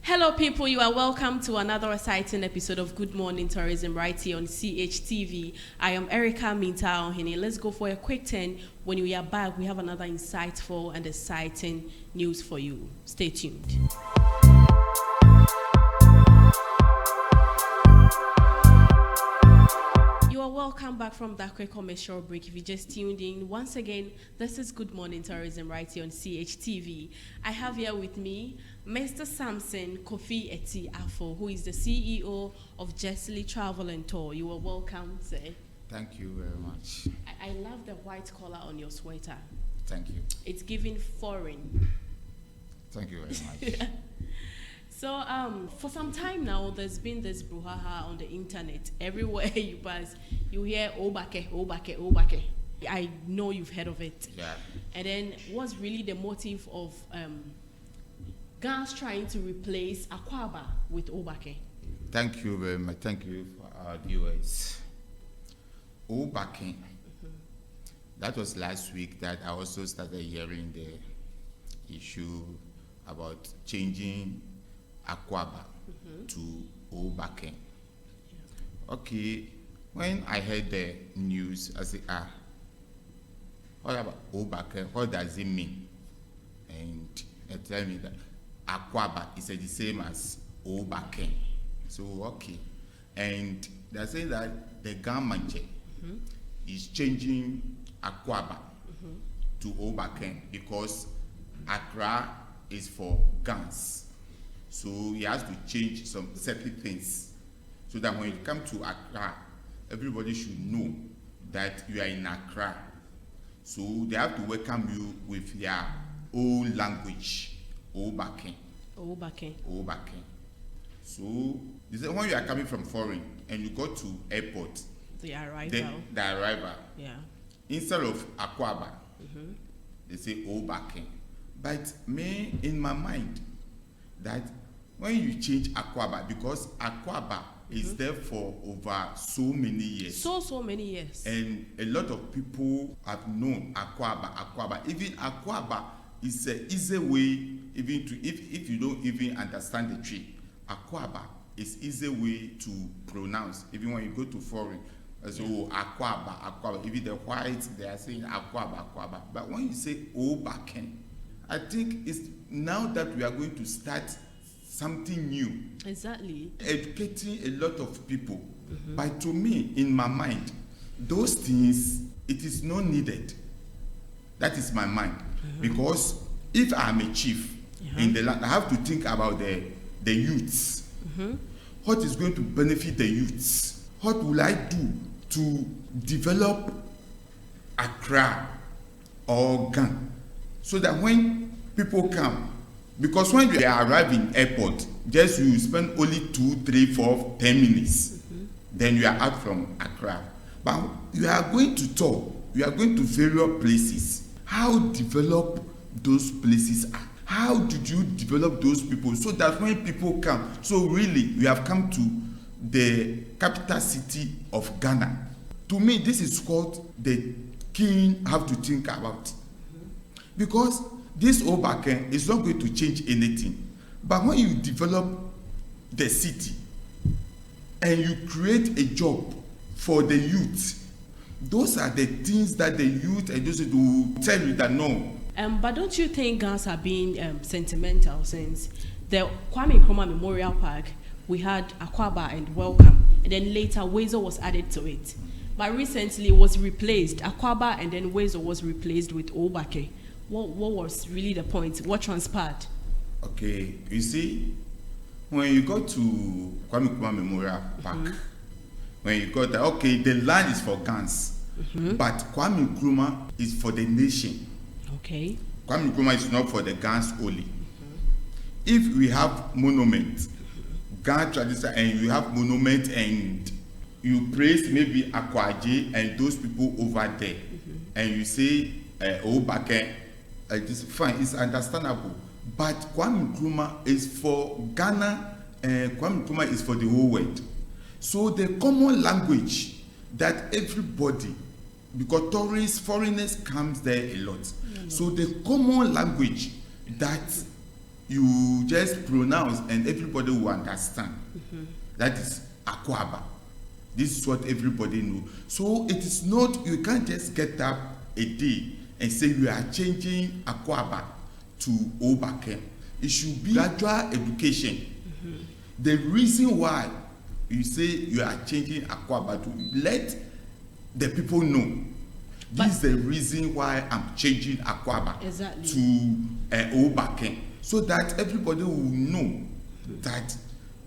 Hello people, you are welcome to another exciting episode of Good Morning Tourism right here on CHTV. I am Erica Minta Ohene. Let's go for a quick turn. When we are back, we have another insightful and exciting news for you. Stay tuned. You are welcome back from that quick commercial break. If you just tuned in, once again, this is Good Morning Tourism right here on CHTV. I have here with me Mr. Samson Kofi Eti Afo, who is the CEO of Rejoinder Travel and Tour. You are welcome, sir. Thank you very much. I love the white collar on your sweater. Thank you. It's giving foreign. Thank you very much. So, for some time now, there's been this brouhaha on the internet. Everywhere you pass, you hear Obake, Obake, Obake. I know you've heard of it. Yeah. And then, what's really the motive of Ghana's trying to replace Akwaba with Obake? Thank you very much. Thank you for our viewers. Obake. That was last week that I also started hearing the issue about changing Akwaba to Obake. Okay, when I heard the news, I said, what about Obake? What does it mean? And they tell me that Akwaba is the same as Obake. So, okay. And they say that the government is changing Akwaba to Obake because Accra is for guns. So he has to change some certain things so that when you come to Accra, everybody should know that you are in Accra. So they have to welcome you with their own language, Obake. Obake. Obake. So when you are coming from foreign and you go to airport, The arrival. The arrival. Yeah. Instead of Akwaba, they say Obake. But me, in my mind, that when you change Akwaba, because Akwaba is there for over so many years. So many years. And a lot of people have known Akwaba. Even Akwaba is an easy way, even to, if you don't even understand the tree, Akwaba is easy way to pronounce. Even when you go to foreign, so Akwaba. Even the whites, they are saying Akwaba. But when you say Obake, I think it's now that we are going to start something new. Exactly. Educating a lot of people. But to me, in my mind, those things, it is not needed. That is my mind. Because if I'm a chief in the land, I have to think about the youths. What is going to benefit the youths? What will I do to develop Accra or Ghana? So that when people come, because when you arrive in airport, just you spend only 2, 3, 4, 10 minutes, then you are out from Accra. But you are going to tour, you are going to various places. How develop those places are? How did you develop those people so that when people come, so really you have come to the capital city of Ghana. To me, this is what the king have to think about. Because this Obake is not going to change anything. But when you develop the city and you create a job for the youth, those are the things that the youth and those will tell you that no. But don't you think Ghana are being sentimental since the Kwame Nkrumah Memorial Park, we had Akwaba and Welcome, and then later Wezo was added to it. But recently it was replaced. Akwaba and then Wezo was replaced with Obake. What was really the point? What transpired? Okay, you see, when you go to Kwame Nkrumah Memorial Park, when you go there, okay, the land is for guns, but Kwame Nkrumah is for the nation. Okay. Kwame Nkrumah is not for the guns only. If we have monument, Ghana tradition, and you have monument and you praise maybe Akwaji and those people over there, and you say Obake, it's fine, it's understandable. But Kwame Nkrumah is for Ghana, and Kwame Nkrumah is for the whole world. So the common language that everybody, because tourists, foreigners comes there a lot. So the common language that you just pronounce and everybody will understand. That is Akwaba. This is what everybody knows. So it is not, you can't just get up a day and say you are changing Akwaba to Obake. It should be gradual education. The reason why you say you are changing Akwaba to let the people know. This is the reason why I'm changing Akwaba to Obake, so that everybody will know that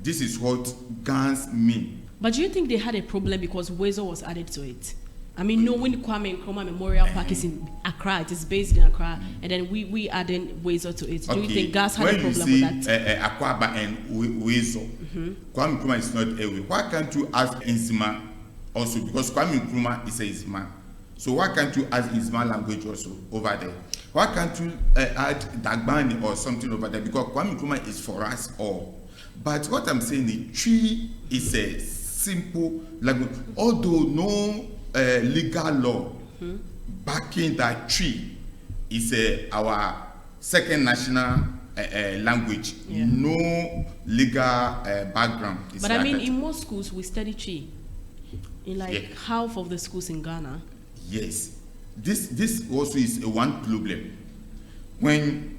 this is what guns mean. But do you think they had a problem because Wezo was added to it? I mean, knowing Kwame Nkrumah Memorial Park is in Accra, it is based in Accra, and then we adding Wezo to it. Do you think Gas had a problem with that? Akwaba and Wezo, Kwame Nkrumah is not a way. Why can't you ask Nzima also? Because Kwame Nkrumah is a Nzima. So why can't you add Nzima language also over there? Why can't you add Dagbani or something over there? Because Kwame Nkrumah is for us all. But what I'm saying is, tree is a simple language. Although no legal law backing that tree is our second national language. No legal background. But I mean, in most schools we study tree. In like half of the schools in Ghana. Yes, this also is one problem. When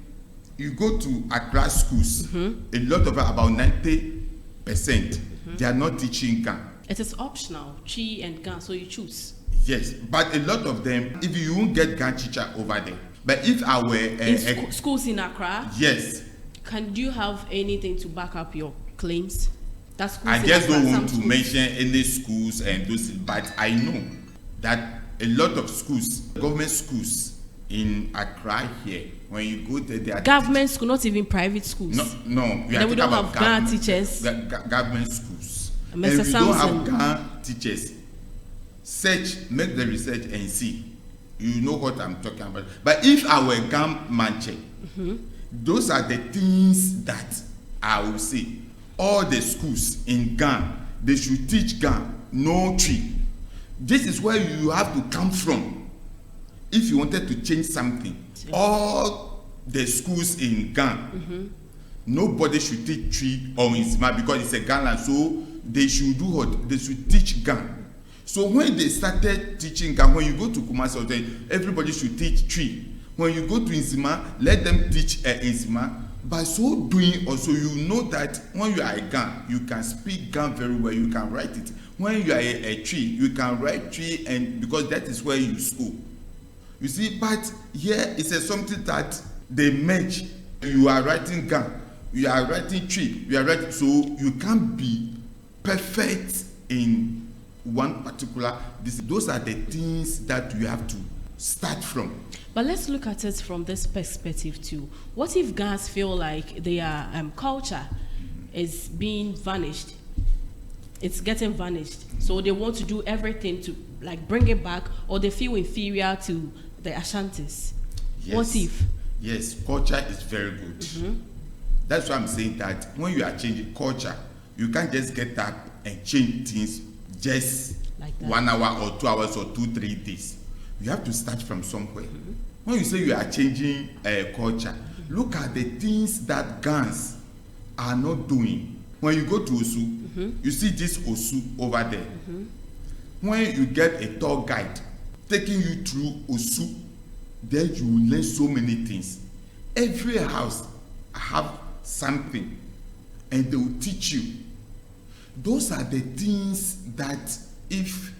you go to Accra schools, a lot of about 90%, they are not teaching Ghana. It is optional, Chi and Ghana, so you choose. Yes, but a lot of them, if you won't get Ghana teacher over there. But if I were in schools in Accra, yes. Do you have anything to back up your claims? That I just don't want to mention any schools and those, but I know that a lot of schools, government schools in Accra here, when you go there, they are government school, not even private schools. No, we don't have Ghana teachers. Government schools. Mr. And we Samson. don't have Ghana teachers. Search, make the research and see. You know what I'm talking about. But if I were Ghana Manche, those are the things that I will say. All the schools in Ghana, they should teach Ghana no tree. This is where you have to come from. If you wanted to change something, all the schools in Ghana, nobody should teach tree or Nzima because it's a Ghana. So they should do what? They should teach Ghana. So when they started teaching Ghana, when you go to Kumasi, everybody should teach tree. When you go to Nzima, let them teach Nzima. By so doing, also you know that when you are a Ghana, you can speak Ghana very well. You can write it. When you are a tree, you can write tree, and because that is where you school. You see, but here it's something that they merge. You are writing Ghana, you are writing tree, you are writing, so you can't be perfect in one particular. Those are the things that you have to start from. But let's look at it from this perspective too. What if Ghanaians feel like their culture is being vanished? It's getting vanished. So they want to do everything to like bring it back, or they feel inferior to the Ashantis. Yes. What if? Yes, culture is very good. That's why I'm saying that when you are changing culture, you can't just get up and change things just like 1 hour or 2 hours or 2-3 days. You have to start from somewhere. When you say you are changing culture, look at the things that Ghanaians are not doing. When you go to Osu, you see this Osu over there. When you get a tour guide taking you through Osu, then you will learn so many things. Every house have something, and they will teach you. Those are the things that if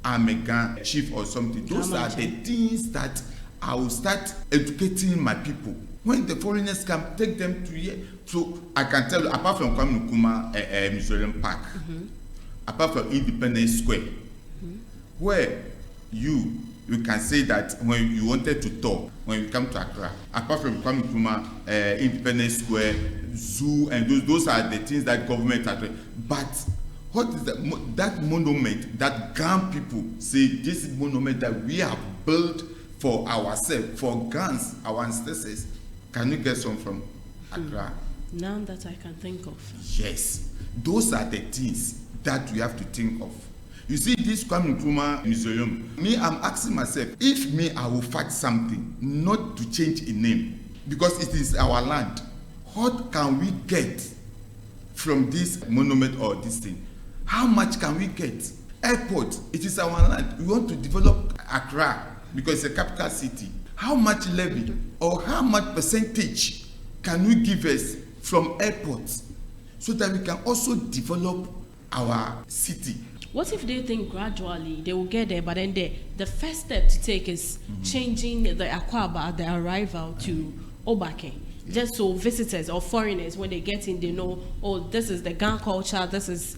I'm a Ghana chief or something, those are the things that I will start educating my people. When the foreigners come, take them to here. So I can tell you, apart from Kwame Nkrumah Museum Park, apart from Independence Square, where you can say that when you wanted to tour, when you come to Accra, apart from Kwame Nkrumah Independence Square, zoo, and those are the things that government are doing. But what is that monument that Ghana people say, this is monument that we have built for ourselves, for Ghanaians, our ancestors? Can you get some from Accra? None that I can think of. Yes, those are the things that we have to think of. You see, this Kwame Nkrumah Museum, me, I'm asking myself, if me, I will fight something, not to change a name, because it is our land. what can we get from this monument or this thing? How much can we get? Airport, it is our land. We want to develop Accra because it's a capital city. How much levy or how much percentage can you give us from airports so that we can also develop our city? What if they think gradually they will get there, but then the first step to take is changing the Akwaba at the arrival to Obake? Just so visitors or foreigners, when they get in, they know, oh, this is the Ga culture, this is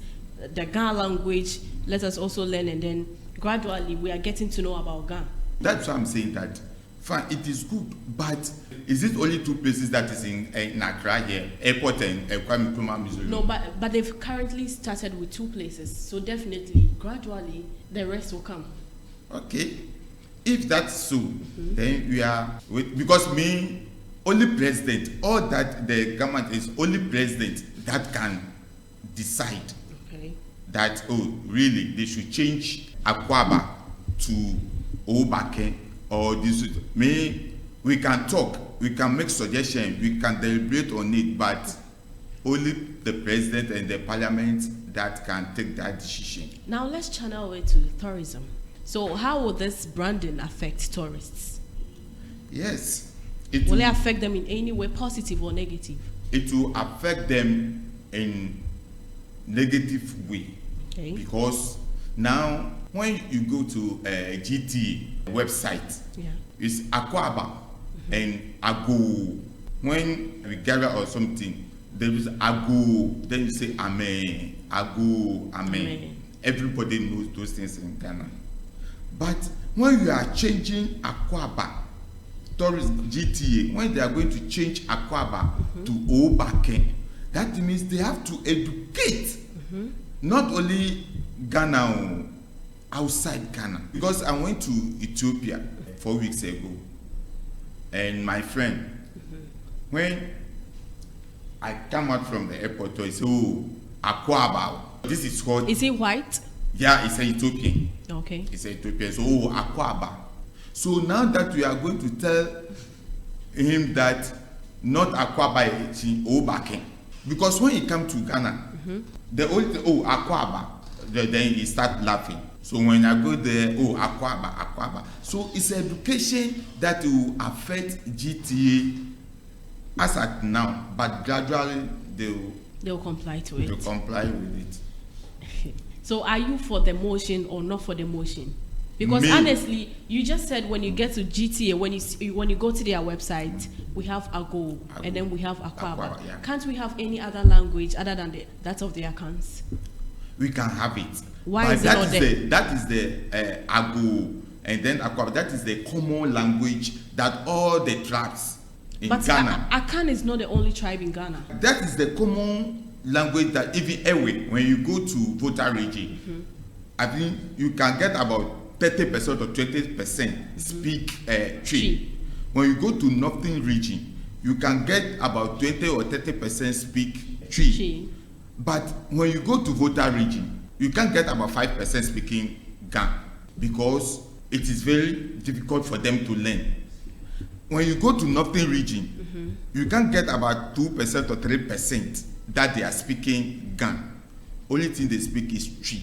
the Ga language, let us also learn, and then gradually we are getting to know about Ga. That's why I'm saying that, fine, it is good, but is it only two places that is in Accra here, airport and Kwame Nkrumah Museum? No, but they've currently started with two places, so definitely, gradually, the rest will come. Okay, if that's so, then we are, because only president, all that the government is only president that can decide that, oh, really, they should change Akwaba to Obake, or this. We can talk, we can make suggestions, we can deliberate on it, but only the president and the parliament that can take that decision. Now let's channel it to tourism. So how will this branding affect tourists? Yes. Will it affect them in any way, positive or negative? It will affect them in negative way. Okay. Because now when you go to a GT website, it's Akwaba and Ago. When we gather or something, there is Ago, then you say Amen, Ago, Amen. Everybody knows those things in Ghana. But when you are changing Akwaba, tourist GTA, when they are going to change Akwaba to Obake, that means they have to educate not only Ghana, outside Ghana. Because I went to Ethiopia 4 weeks ago, and my friend, when I come out from the airport, I say, oh, Akwaba, this is what. Is he white? Yeah, it's an Ethiopian. Okay. It's an Ethiopian. So, oh, Akwaba. So now that we are going to tell him that not Akwaba, it's Obake. Because when he come to Ghana, the only thing, oh, Akwaba, then he start laughing. So when I go there, oh, Akwaba, Akwaba. So it's education that will affect GTA as at now, but gradually they'll comply to it. They'll comply with it. So are you for the motion or not for the motion? Because honestly, you just said when you get to GTA, when you go to their website, we have Ago, and then we have Akwaba. Yeah. Can't we have any other language other than that of the Akans? We can have it. Why but is it not there? That is the Ago, and then Akwaba. That is the common language that all the tribes in Ghana. But Akan is not the only tribe in Ghana. That is the common language that even anyway, when you go to Volta region, I think you can get about 30% or 20% speak Twi. When you go to Northern region, you can get about 20 or 30% speak Twi. But when you go to Volta region, you can get about 5% speaking Ga, because it is very difficult for them to learn. When you go to Northern region, you can get about 2% or 3% that they are speaking Ga. Only thing they speak is Twi.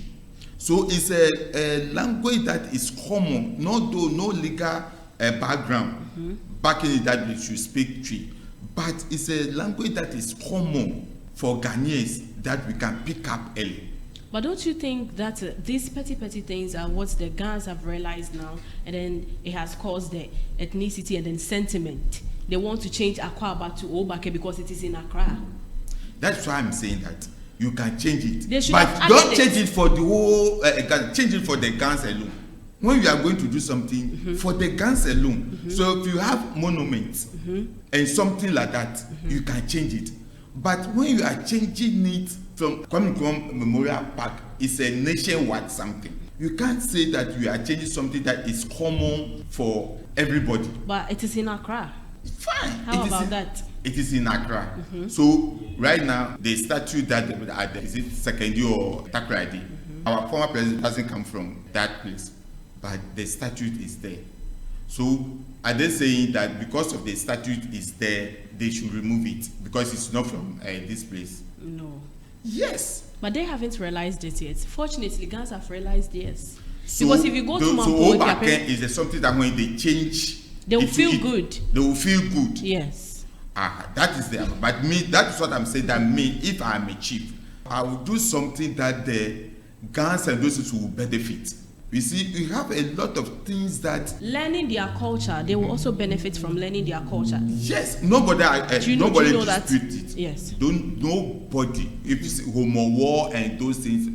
So it's a language that is common, no legal background backing it that we should speak Twi, but it's a language that is common for Ghanaians that we can pick up early. But don't you think that these petty things are what the Ghanaians have realized now, and then it has caused the ethnicity and then sentiment? They want to change Akwaba to Obake because it is in Accra. That's why I'm saying that. You can change it, but don't change it for the whole. Change it for the Gans alone. When you are going to do something for the Gans alone, so if you have monuments and something like that, you can change it. But when you are changing it from Kwame Nkrumah Memorial Park, it's a nationwide something. You can't say that you are changing something that is common for everybody. But it is in Accra. Fine. How about that? It is in Accra. So right now, the statue that is it Second or Takrady, our former president doesn't come from that place, but the statue is there. So are they saying that because of the statue is there, they should remove it because it's not from this place. No. Yes. But they haven't realized it yet. Fortunately, Ghanaians have realized yes. So, because if you go to Mampo, is something that when they change, they will feel good. They will feel good. Yes. That is the. But me, that is what I'm saying. That me, if I'm a chief, I will do something that the Ghanaians and those will benefit. You see, we have a lot of things that learning their culture, they will also benefit from learning their culture. Yes, nobody dispute it. Yes. Nobody. If you see Homo War and those things,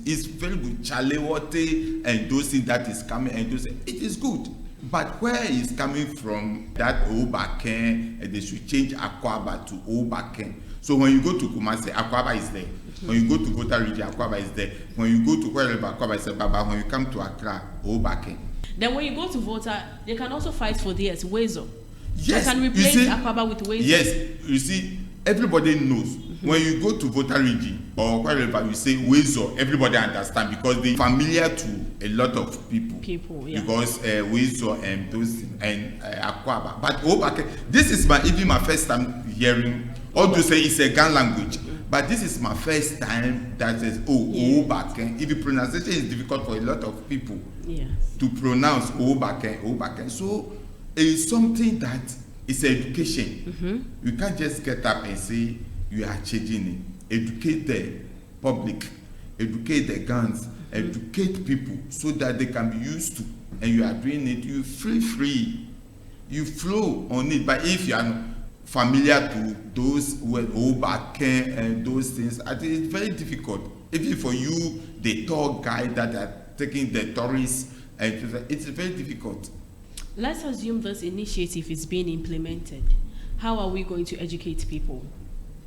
it's very good. Chalewote and those things that is coming and those things, it is good. But where is coming from that Obaken, and they should change Akwaba to Obaken. So when you go to Kumasi, Akwaba is there. When you go to Volta region, Akwaba is there. When you go to wherever, Akwaba is there. But when you come to Accra, Obaken. Then when you go to Volta, they can also fight for theirs, Wezo. Yes. They can replace Akwaba with Wezo. Yes. You see, everybody knows. When you go to Volta region or wherever you say Wezo, everybody understand because they familiar to a lot of people. Yeah. Because Wezo and those and Akwaba. But Obaken, this is even my first time hearing. Although say it's a Ghan language. But this is my first time that says, Obaken. If the pronunciation is difficult for a lot of people to pronounce Obaken. So it's something that is education. You can't just get up and say you are changing it. Educate the public, educate the Ghans, educate people so that they can be used to. And you are doing it, you feel free. You flow on it. But if you are not familiar to those with Obaken and those things, I think it's very difficult. Even for you, the tour guide that are taking the tourists, it's very difficult. Let's assume this initiative is being implemented. How are we going to educate people?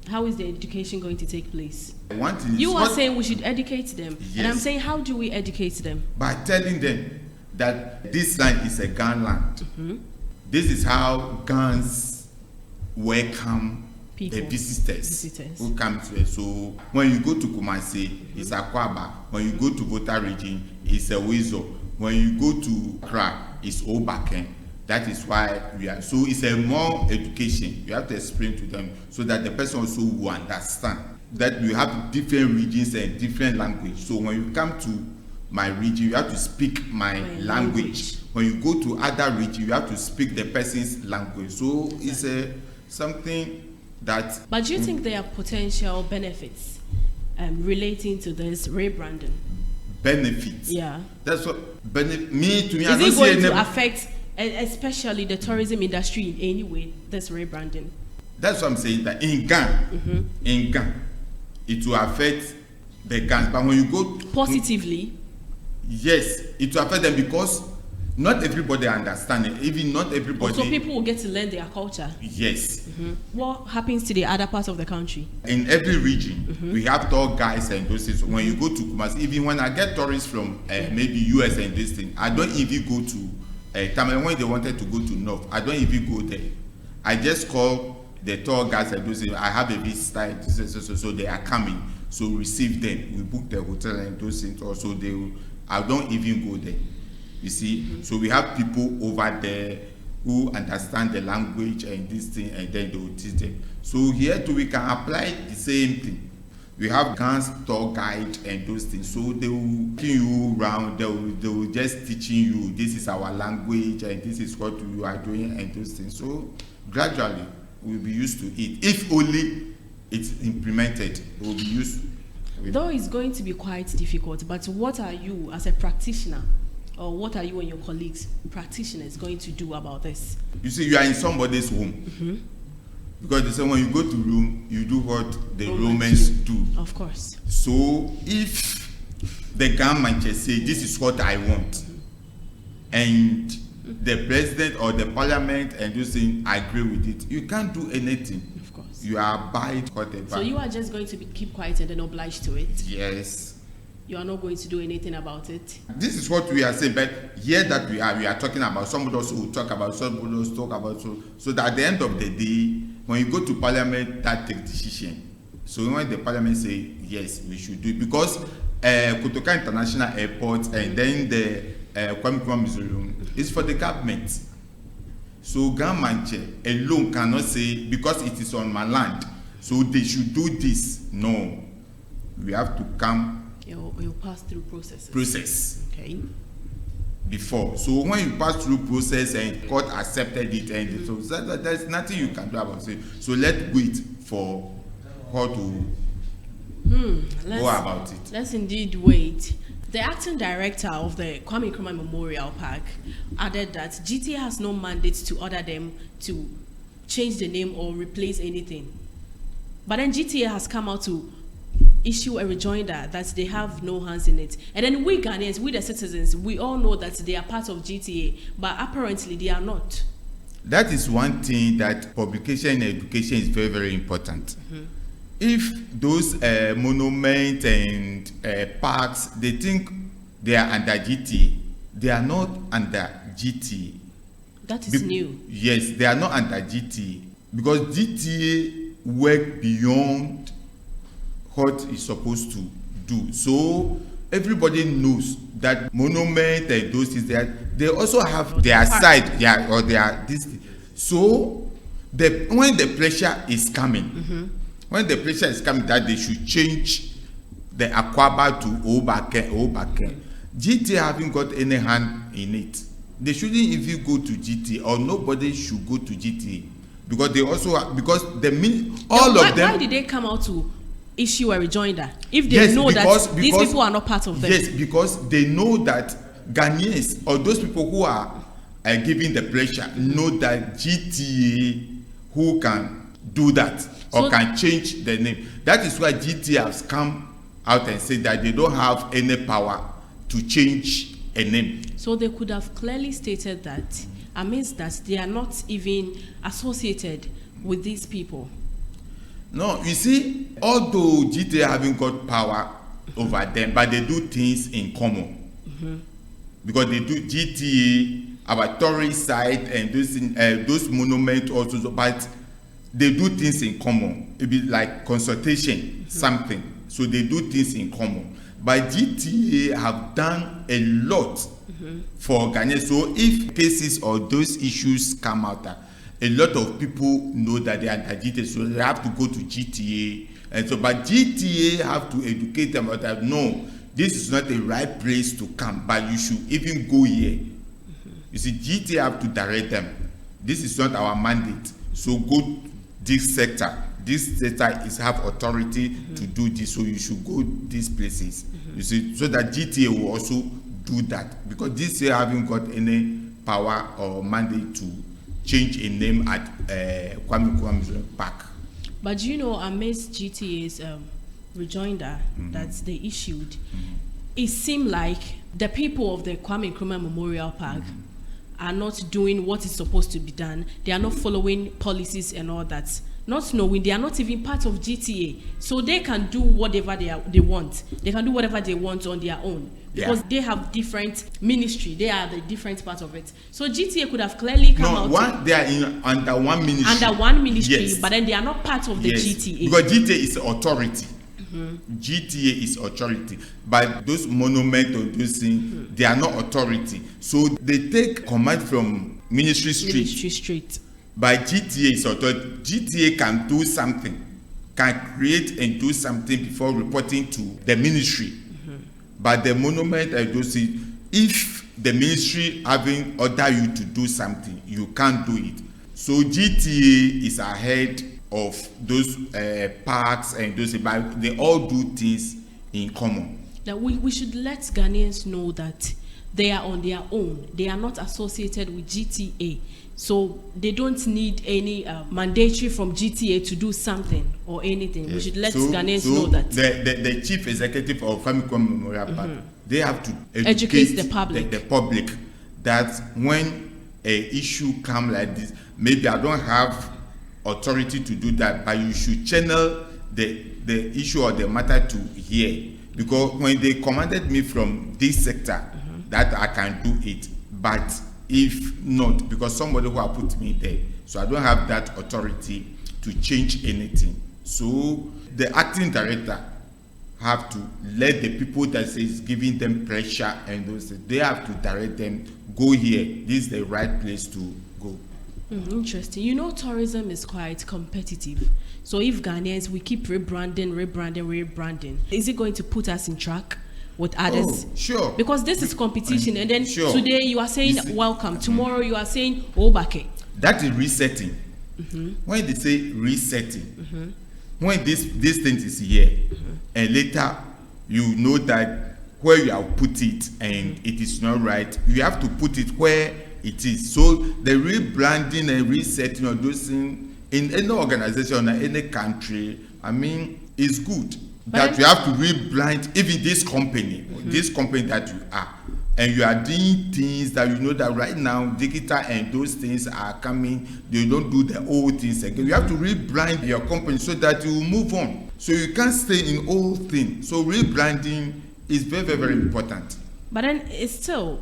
How is the education going to take place? You are saying we should educate them. Yes. And I'm saying, how do we educate them? By telling them that this land is a Ghan land. This is how Ghans welcome people, the visitors who come to it. So when you go to Kumasi, it's Akwaba. When you go to Volta region, it's a Wezo. When you go to Accra, it's Obaken. That is why we are. So it's a more education. You have to explain to them so that the person also will understand that we have different regions and different language. So when you come to my region, you have to speak my language. When you go to other region, you have to speak the person's language. So it's something that. But do you think there are potential benefits relating to this rebranding? Benefits. Yeah. That's what me to me. Is it going to affect, especially the tourism industry in any way? This rebranding. That's what I'm saying. That in Ghana, it will affect the Ghans. But when you go positively, yes, it will affect them because not everybody understands it. Even not everybody. So people will get to learn their culture. Yes. What happens to the other parts of the country? In every region, we have tour guides and those things. When you go to Kumasi, even when I get tourists from maybe US and this thing, I don't even go to Tamil. When they wanted to go to North, I don't even go there. I just call the tour guides and those things. I have a visitor, so they are coming. So receive them. We book the hotel and those things. Also, I don't even go there. You see, so we have people over there who understand the language and this thing, and then they will teach them. So here too, we can apply the same thing. We have Ghans tour guide and those things. So they will take you around. They will just teaching you. This is our language, and this is what we are doing, and those things. So gradually, we'll be used to it. If only it's implemented, we'll be used. Though it's going to be quite difficult, but what are you as a practitioner? Or what are you and your colleagues, practitioners, going to do about this? You see, you are in somebody's home. Because they say when you go to Rome, you do what the Romans do. Of course. So if the government just say, this is what I want, and the president or the parliament and those things agree with it, you can't do anything. Of course. You are abide whatever. So you are just going to keep quiet and then obliged to it? Yes. You are not going to do anything about it. This is what we are saying, but here that we are talking about, somebody else will talk about, somebody else talk about, so that at the end of the day, when you go to parliament, that take decision. So when the parliament say, yes, we should do it, because Kotoka International Airport and then the Kwame Nkrumah Museum is for the government. So Gamanche alone cannot say because it is on my land, so they should do this. No, we have to come. You'll pass through processes. Process. Okay. Before. So when you pass through process and court accepted it, and so there's nothing you can do about it. So let's wait for her to go about it. Let's indeed wait. The acting director of the Kwame Nkrumah Memorial Park added that GTA has no mandate to order them to change the name or replace anything. But then GTA has come out to issue a rejoinder that they have no hands in it. And then we Ghanaians, we the citizens, we all know that they are part of GTA, but apparently they are not. That is one thing that publication and education is very, very important. If those monuments and parks, they think they are under GTA, they are not under GTA. That is new. Yes, they are not under GTA because GTA work beyond what it's supposed to do. So everybody knows that monument and those things, they also have their side, or their this. So when the pressure is coming, that they should change the Akwaba to Obake. GTA haven't got any hand in it. They shouldn't even go to GTA, or nobody should go to GTA, because they also Why did they come out to issue a rejoinder if they know that these people are not part of them? Yes, because they know that Ghanaians or those people who are giving the pressure know that GTA who can do that or can change the name. That is why GTA has come out and said that they don't have any power to change a name. So they could have clearly stated that amidst that they are not even associated with these people. No, you see, although GTA haven't got power over them, but they do things in common. Because they do GTA, our tourist site, and those monuments also, but they do things in common. It be like consultation, something. So they do things in common. But GTA have done a lot for Ghana. So if cases or those issues come out, a lot of people know that they are under GTA, so they have to go to GTA. And so, but GTA have to educate them about that. No, this is not the right place to come, but you should even go here. You see, GTA have to direct them. This is not our mandate. So go this sector. This sector is have authority to do this, so you should go these places. You see, so that GTA will also do that, because GTA haven't got any power or mandate to change a name at Kwame Nkrumah Park. But you know, amidst GTA's rejoinder that they issued, it seemed like the people of the Kwame Nkrumah Memorial Park are not doing what is supposed to be done. They are not following policies and all that. Not knowing they are not even part of GTA, so they can do whatever they want. They can do whatever they want on their own, because they have different ministry. They are the different part of it. So GTA could have clearly come out. They are under one ministry. Under one ministry, but then they are not part of the GTA. Because GTA is authority. GTA is authority, but those monuments or those things, they are not authority. So they take command from Ministry Street. By GTA is authority. GTA can do something, can create and do something before reporting to the ministry. But the monument, I do see, if the ministry having order you to do something, you can't do it. So GTA is ahead of those parks and those, but they all do things in common. Now we should let Ghanaians know that they are on their own. They are not associated with GTA. So they don't need any mandatory from GTA to do something or anything. Yes. We should let Ghanaians know that. The chief executive of Kwame Nkrumah Memorial Park, they have to educate the public. The public that when an issue comes like this, maybe I don't have authority to do that, but you should channel the issue or the matter to here. Because when they commanded me from this sector, that I can do it, but if not, because somebody who have put me there, so I don't have that authority to change anything. So the acting director have to let the people that is giving them pressure and those, they have to direct them, go here, this is the right place to go. Interesting. You know, tourism is quite competitive. So if Ghanaians, we keep rebranding, is it going to put us in track with others? Oh, sure. Because this is competition. And then sure. Today you are saying welcome. Tomorrow you are saying Obake. That is resetting. When they say resetting, when this thing is here, and later you know that where you have put it and it is not right, you have to put it where it is. So the rebranding and resetting of those things in any organization or any country, I mean, is good. That you have to rebrand even this company that you are. And you are doing things that you know that right now, digital and those things are coming. They don't do the old things again. You have to rebrand your company so that you will move on. So you can't stay in old things. So rebranding is very, very, very important. But then it still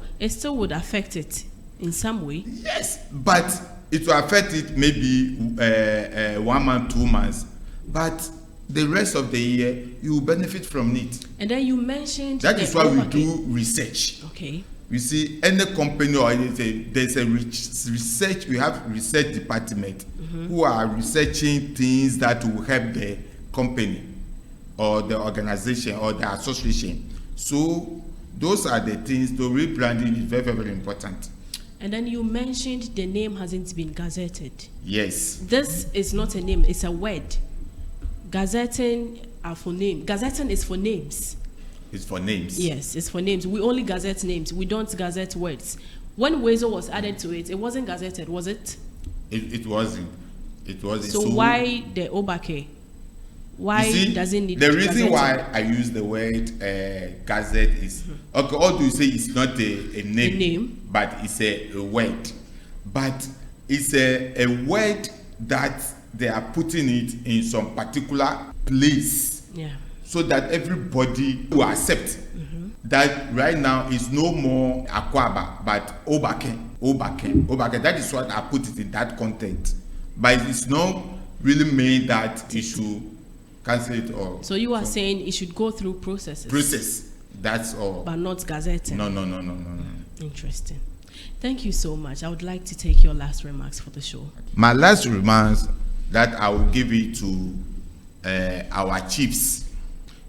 would affect it in some way. Yes, but it will affect it maybe 1 month, 2 months. But the rest of the year, you will benefit from it. And then you mentioned that is why we do research. Okay. You see, any company or anything, there's a research. We have research department who are researching things that will help the company or the organization or the association. So those are the things. The rebranding is very, very, very important. And then you mentioned the name hasn't been gazetted. Yes. This is not a name; it's a word. Gazetting are for name. Gazetting is for names. It's for names. Yes, it's for names. We only gazette names. We don't gazette words. When Wezo was added to it, it wasn't gazetted, was it? It wasn't. It wasn't. So why the Obake? Why does it need the reason why I use the word gazette is okay. All you say it's not a name, but it's a word. But it's a word that they are putting it in some particular place, so that everybody will accept that right now is no more Akwaba but Obake. That is what I put it in that content. But it's not really mean that it should cancel it all. So you are saying it should go through processes. That's all. But not gazetting. No. Interesting. Thank you so much. I would like to take your last remarks for the show. My last remarks that I will give it to our chiefs,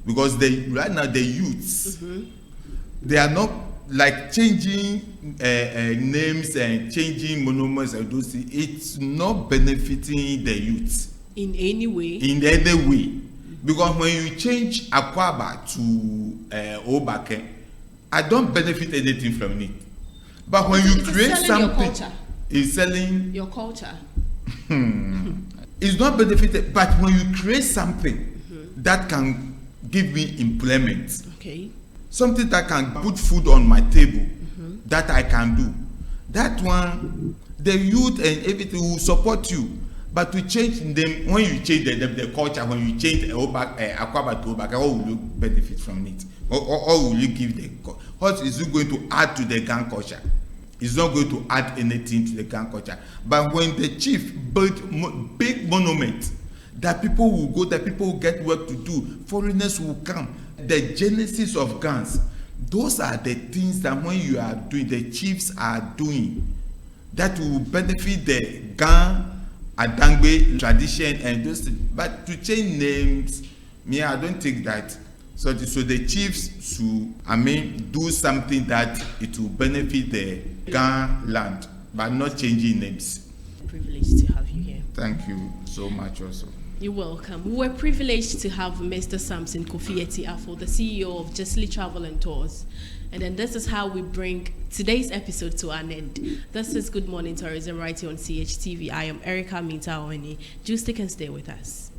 because right now the youths, they are not like changing names and changing monuments and those things. It's not benefiting the youths in any way. Because when you change Akwaba to Obake, I don't benefit anything from it. But when you create something, it's selling your culture. It's not benefited, but when you create something that can give me employment, something that can put food on my table, that I can do, that one, the youth and everything will support you. But to change them, when you change the culture, when you change Akwaba to Obake, how will you benefit from it? Or will you give the? What is it going to add to the gang culture? It's not going to add anything to the gang culture. But when the chief built big monument, that people will go, that people will get work to do, foreigners will come. The genesis of gangs, those are the things that when you are doing, the chiefs are doing, that will benefit the gang, Adangbe tradition and those things. But to change names, I don't think that. So the chiefs should, do something that it will benefit the Ghana land, but not changing names. Privileged to have you here. Thank you so much also. You're welcome. We were privileged to have Mr. Samson Kofi Eti-Afo, the CEO of Justly Travel and Tours. And then this is how we bring today's episode to an end. This is Good Morning Tourism right here on CHTV. I am Erica Minta-Oweni. Do stick and stay with us.